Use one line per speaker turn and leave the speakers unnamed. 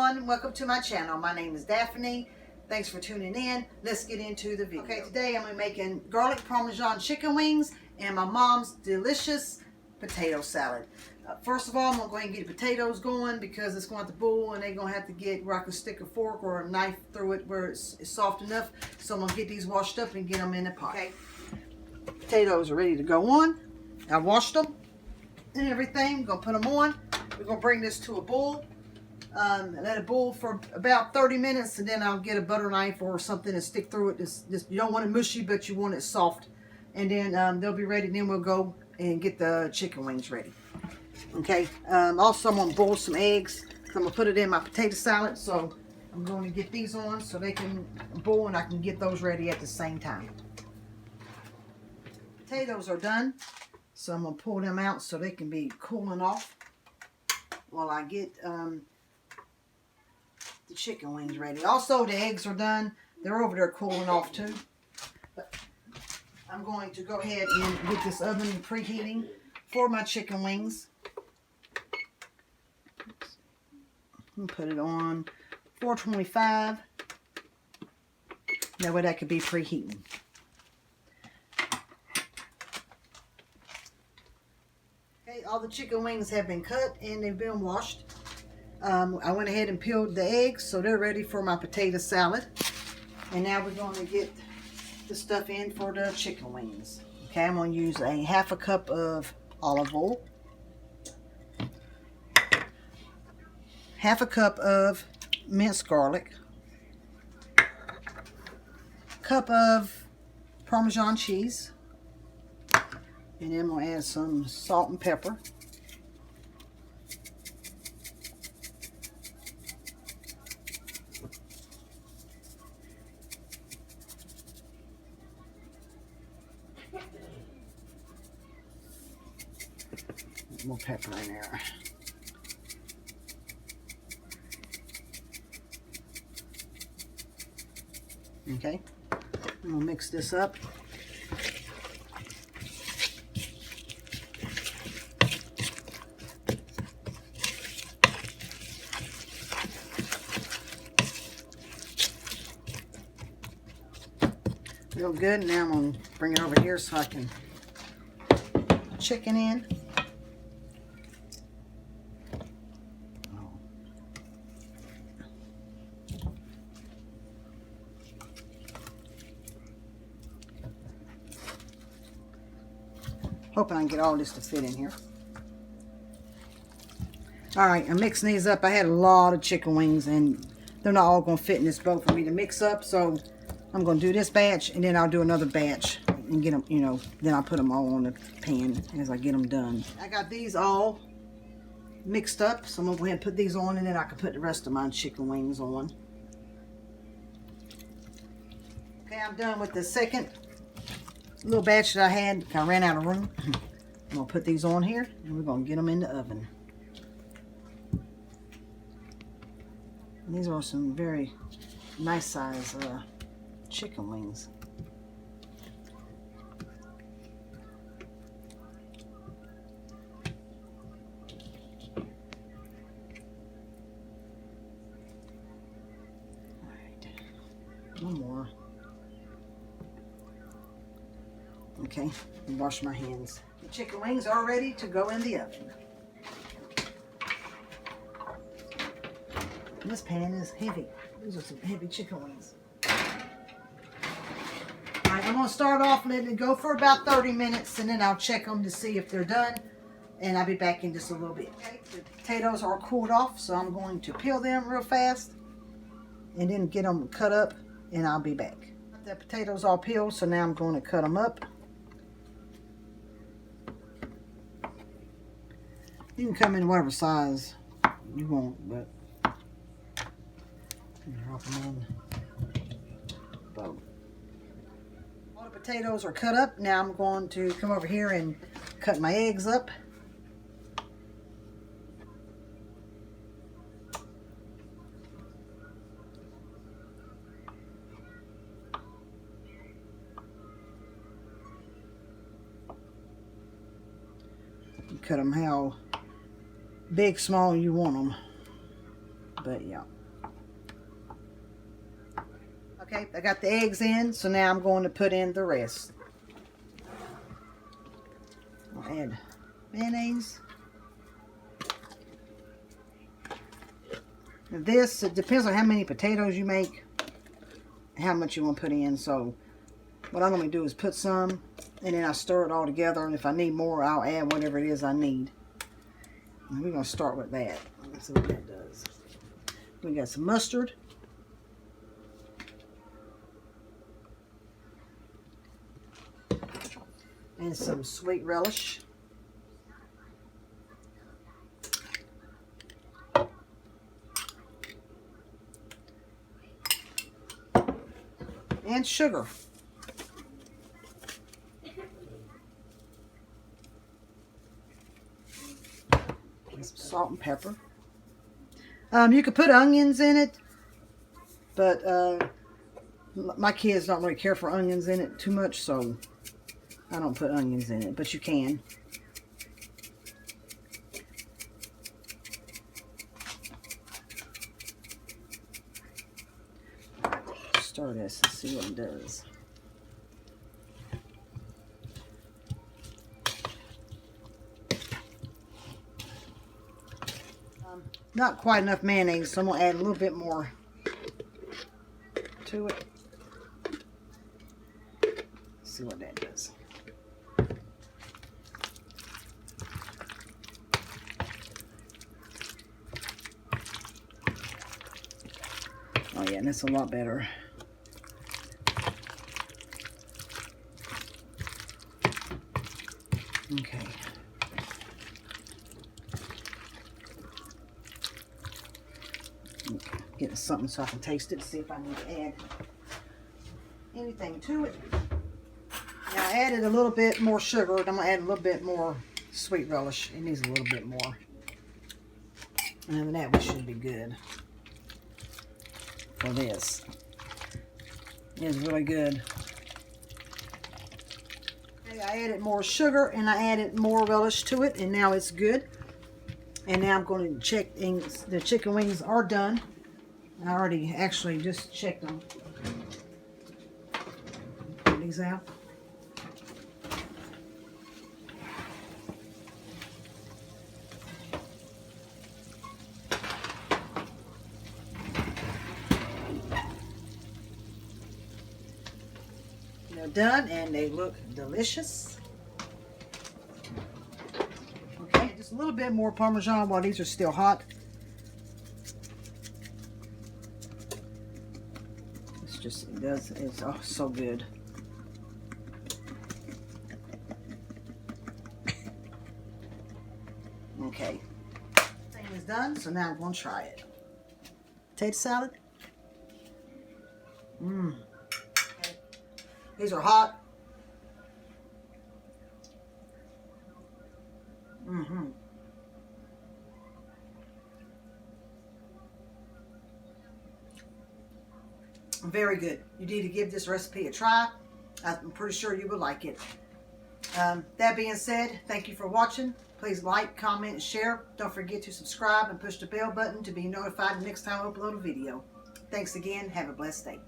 everyone, welcome to my channel. My name is Daphne. Thanks for tuning in. Let's get into the video. Okay, today I'm making garlic Parmesan chicken wings and my mom's delicious potato salad. First of all, I'm going to go ahead and get the potatoes going because it's going to boil and they're going to have to get where I can stick a fork or a knife through it where it's soft enough. So I'm going to get these washed up and get them in the pot. Okay, potatoes are ready to go on. I washed them and everything. I'm going to put them on. We're going to bring this to a boil. Let it boil for about 30 minutes and then I'll get a butter knife or something and stick through it. You don't want it mushy, but you want it soft. And then they'll be ready. Then we'll go and get the chicken wings ready. Okay. Also, I'm going to boil some eggs. I'm going to put it in my potato salad. So I'm going to get these on so they can boil and I can get those ready at the same time. Potatoes are done. So I'm going to pull them out so they can be cooling off while I get the chicken wings ready. Also, the eggs are done. They're over there cooling off too. But I'm going to go ahead and get this oven preheating for my chicken wings. I'm going to put it on 425. That way that could be preheating. Okay, all the chicken wings have been cut and they've been washed. I went ahead and peeled the eggs so they're ready for my potato salad. And now we're going to get the stuff in for the chicken wings. Okay, I'm going to use a half a cup of olive oil, half a cup of minced garlic, cup of Parmesan cheese, and then I'm going to add some salt and pepper. More pepper in there. Okay, I'm gonna mix this up. Real good. Now I'm gonna bring it over here so I can put chicken in. Hoping I can get all this to fit in here. Alright, I'm mixing these up. I had a lot of chicken wings and they're not all going to fit in this bowl for me to mix up. So I'm going to do this batch and then I'll do another batch and get them, you know, then I'll put them all on the pan as I get them done. I got these all mixed up. So I'm going to go ahead and put these on and then I can put the rest of my chicken wings on. Okay, I'm done with the second little batch that I had. I ran out of room. I'm going to put these on here and we're going to get them in the oven. And these are some very nice size chicken wings. All right, one more. Okay, and wash my hands. The chicken wings are ready to go in the oven. And this pan is heavy. These are some heavy chicken wings. Alright, I'm going to start off letting it go for about 30 minutes and then I'll check them to see if they're done. And I'll be back in just a little bit. Okay, the potatoes are cooled off, so I'm going to peel them real fast and then get them cut up and I'll be back. The potatoes all peeled, so now I'm going to cut them up. You can come in whatever size you want, but drop them on the bowl. All the potatoes are cut up. Now I'm going to come over here and cut my eggs up. You cut them how big, small you want them. but yeah. Okay, I got the eggs in, so now I'm going to put in the rest. I'll add mayonnaise. Now this, it depends on how many potatoes you make, how much you want to put in. So what I'm going to do is put some, and then I stir it all together, and if I need more, I'll add whatever it is I need. And we're going to start with that. Let's see what that does. We got some mustard. And some sweet relish. And sugar. And some salt and pepper. You could put onions in it, but my kids don't really care for onions in it too much, so I don't put onions in it, but you can. Stir this and see what it does. Not quite enough mayonnaise, so I'm going to add a little bit more to it. See what that does. Oh yeah, and that's a lot better. Okay. Get something so I can taste it, see if I need to add anything to it. Now I added a little bit more sugar, and I'm going to add a little bit more sweet relish. It needs a little bit more. And then that one should be good for this. It's really good. Okay, I added more sugar and I added more relish to it, and now it's good. And now I'm going to check, the chicken wings are done. I already actually just checked them. Put these out. They're done and they look delicious. Okay, just a little bit more Parmesan while these are still hot. It's oh, so good. Okay, thing is done, so now I'm going to try it. Potato salad. Okay. These are hot. Very good. You need to give this recipe a try. I'm pretty sure you would like it. That being said, thank you for watching. Please like, comment, and share. Don't forget to subscribe and push the bell button to be notified the next time I upload a video. Thanks again. Have a blessed day.